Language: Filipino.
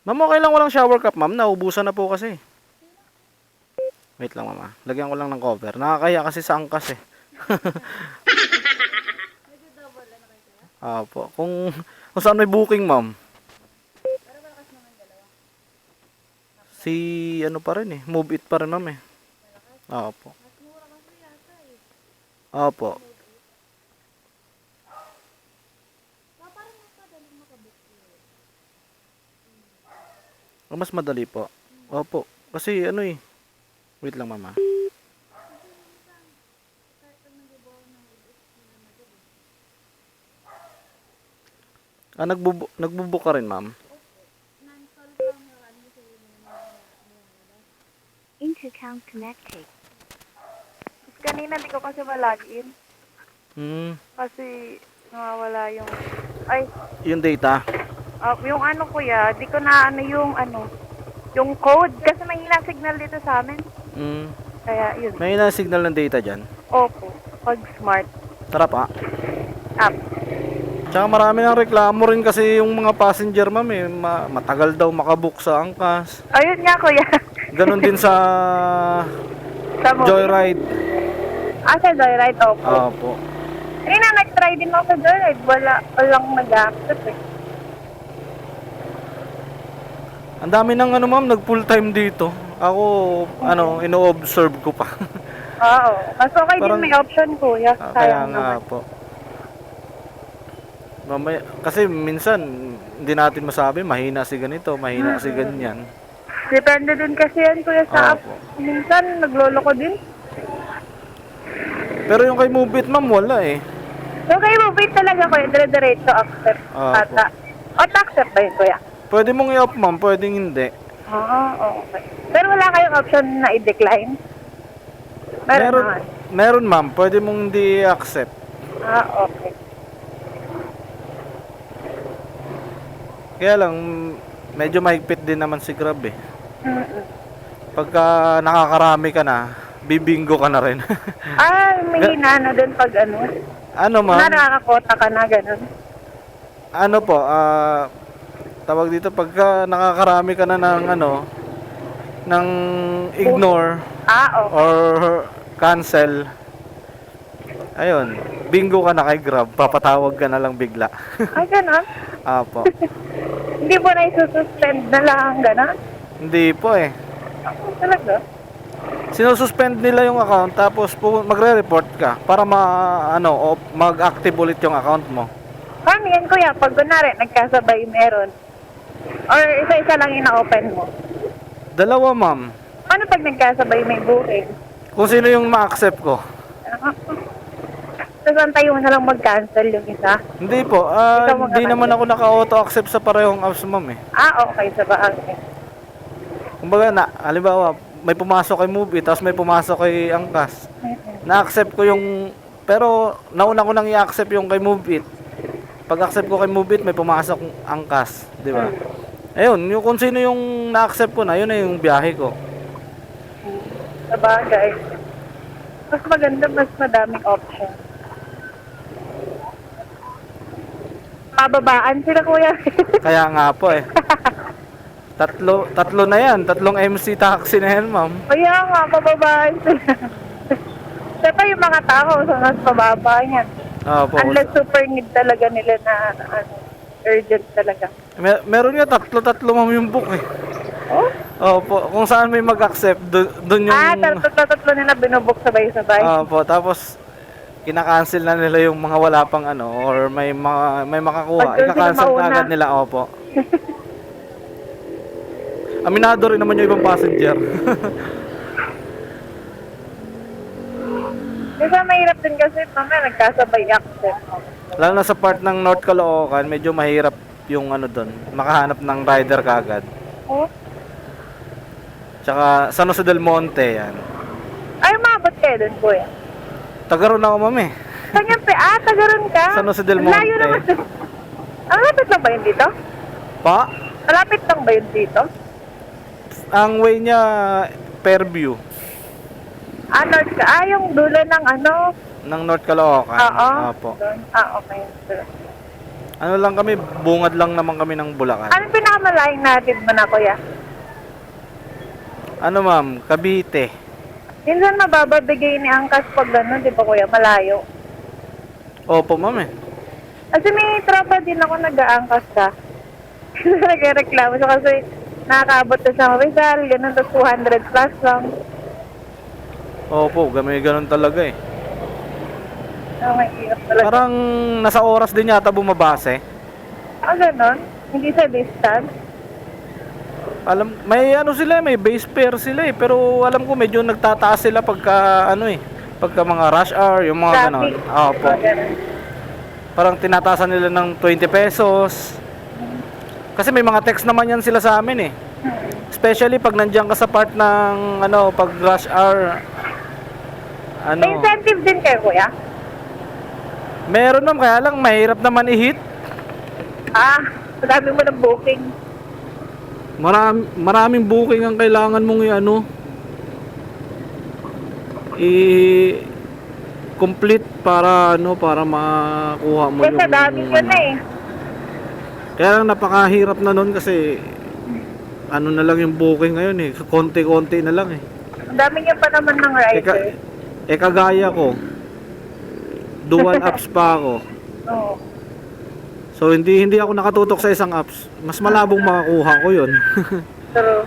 Ma'am, okay lang walang shower cap, ma'am. Naubusan na po kasi. Wait lang, ma'am. Lagyan ko lang ng cover. Nakakaya kasi sa angkas eh. Opo. Kung saan may booking, ma'am. Si ano pa rin eh. Move it pa rin, ma'am eh. Opo. Opo. Mas madali po. Opo. Kasi ano eh. Wait lang, ma'am. Nagbubook ka rin, ma'am. Intercount connected. Kanina di ko kasi malagin. Kasi nawawala yung... Ay, Yung data. yung ano kuya, di ko na ano yung code. Kasi mahina signal dito sa amin. Kaya yun. May na-signal ng data dyan. Opo, pag smart Sarap ah. app. Tsaka marami ng reklamo rin kasi yung mga passenger, ma'am eh. Matagal daw makabook sa angkas. Ayun nga kuya. Ganon din sa Sa mobile. Joyride. Sa Joyride, opo. Opo. Kanina nag-try din ako sa Joyride. Walang nag-access eh. Ang dami ng ano, ma'am, nag full time dito. Ako, ino-observe ko pa. Oo. Mas okay Parang- din may option kuya. Kaya Sayang nga naman. po. Mamaya, kasi minsan, hindi natin masabi, mahina si ganito, mahina si ganyan. Depende din kasi yan kuya sa app. Opo. Minsan nagloloko din. Pero yung kay Move It, ma'am, wala eh. So kayo mobile talaga kuya, dire-diretso accept Opo. ata. Auto-accept ba yun kuya? Pwede mong i-off, ma'am, pwedeng hindi. Okay. Pero wala kayong option na i-decline? Meron naman. Meron, ma'am, pwede mong hindi i-accept. Okay. Kaya lang, medyo mahigpit din naman si Grab eh. Mm-mm. Pagka nakakarami ka na, bibingo ka na rin. May hinana din pag ano. Ano, Na ma'am? nakakakota ka na, ganun. Ano po, tawag dito, pagka nakakarami ka na ng ignore Okay. or cancel, ayun, bingo ka na kay Grab, papatawag ka na lang bigla. Ganun? Apo. Hindi mo na isususpend na lang, ganun? Hindi po eh. Talaga? Sinususpend nila yung account tapos magre-report ka para mag-active ulit yung account mo. Paano yan kuya? Pag kunwari, nagkasabay meron. Or isa-isa lang ina-open mo. Dalawa, ma'am. Paano pag nagkasabay may booking? Kung sino yung ma-accept ko. Tapos antayin mo na lang mag-cancel yung isa? Hindi po, hindi naman ako naka-auto-accept sa parehong apps, ma'am eh. Okay. Sa bagay. Kumbaga halimbawa, may pumasok kay Movie, tapos may pumasok kay Angkas. Na-accept ko yung, pero nauna ko nang i-accept yung kay Movie. Pag accept ko kay Movie, may pumasok Angkas, di ba? Ayun, yung kung sino yung na-accept ko na, yun na yung biyahe ko. Sa bagay. Mas maganda, mas madaming option. Pababaan sila kuya. Kaya nga po eh. Tatlo na yan, tatlong MC taxi na yan, ma'am. Kaya nga, pababaan sila. Siyempre yung mga tao, so mas pababa yan. Opo. Unless super need talaga nila na urgent talaga. Meron nga tatlo ma'am yung book eh. Opo, kung saan may mag-accept, doon yung... Tatlo nila binubok sabay-sabay. Opo, tapos kinakancel na nila yung mga wala pang or may makakuha. Pag doon sila Ika-cancel na mauna. agad nila, opo. Aminado rin naman yung ibang passenger. Kasi mahirap din kasi mamaya nagkasabay accept. Lalo na sa part ng North Caloocan, medyo mahirap yung doon, makahanap ng rider kagad. Tsaka San Jose del Monte yan. Ay, umabot kayo dun, kuya. Tagaroon ako, ma'am eh. Tagaroon ka? San Jose del Ang layo Monte. naman. Ang lapit lang ba yun dito? Pa? Malapit lang ba yun dito? Ang way niya, Fairview. North ka. Yung dulo ng Ng North Caloocan. Oo. Opo. Doon. Okay. Doon. Ano lang kami, bungad lang naman kami ng Bulacan. Ano pinakamalayang natin mo na, kuya? Ano ma'am, Cavite. Minsan mabababigay ni Angkas pag gano'n, di ba, kuya? Malayo. Opo ma'am eh. Kasi may tropa din ako nag-aangkas ka. Nagreklamo siya kasi nakakaabot na sa Rizal, gano'n, tapos 200 plus lang. Opo, ganun talaga eh. Oh, may hirap talaga. Parang nasa oras din yata bumabase. Ah, gano'n? Hindi sa distance? Alam, may ano sila, may base fare sila eh. Pero alam ko medyo nagtataas sila pagka ano eh. Pagka mga rush hour, yung mga ganon. Traffic? Opo. Ah, gano'n. Parang tinatasan nila ng 20 pesos. Kasi may mga text naman yan sila sa amin eh. Especially pag nandiyan ka sa part ng ano, pag rush hour. Ano? May incentive din kayo, kuya? Meron naman, kaya lang mahirap naman i-hit. Ah, madami mo ng booking. Maraming booking ang kailangan mong i-ano. I-complete para ano, para makuha mo Kasi dami yun ano. eh. Kaya lang napakahirap na nun kasi ano na lang yung booking ngayon eh. Konti-konti na lang eh. Ang dami niya pa naman ng rider. Kagaya ko. Dual apps pa ako. Oo. So hindi ako nakatutok sa isang apps. Mas malabong makakuha ko 'yon. Pero,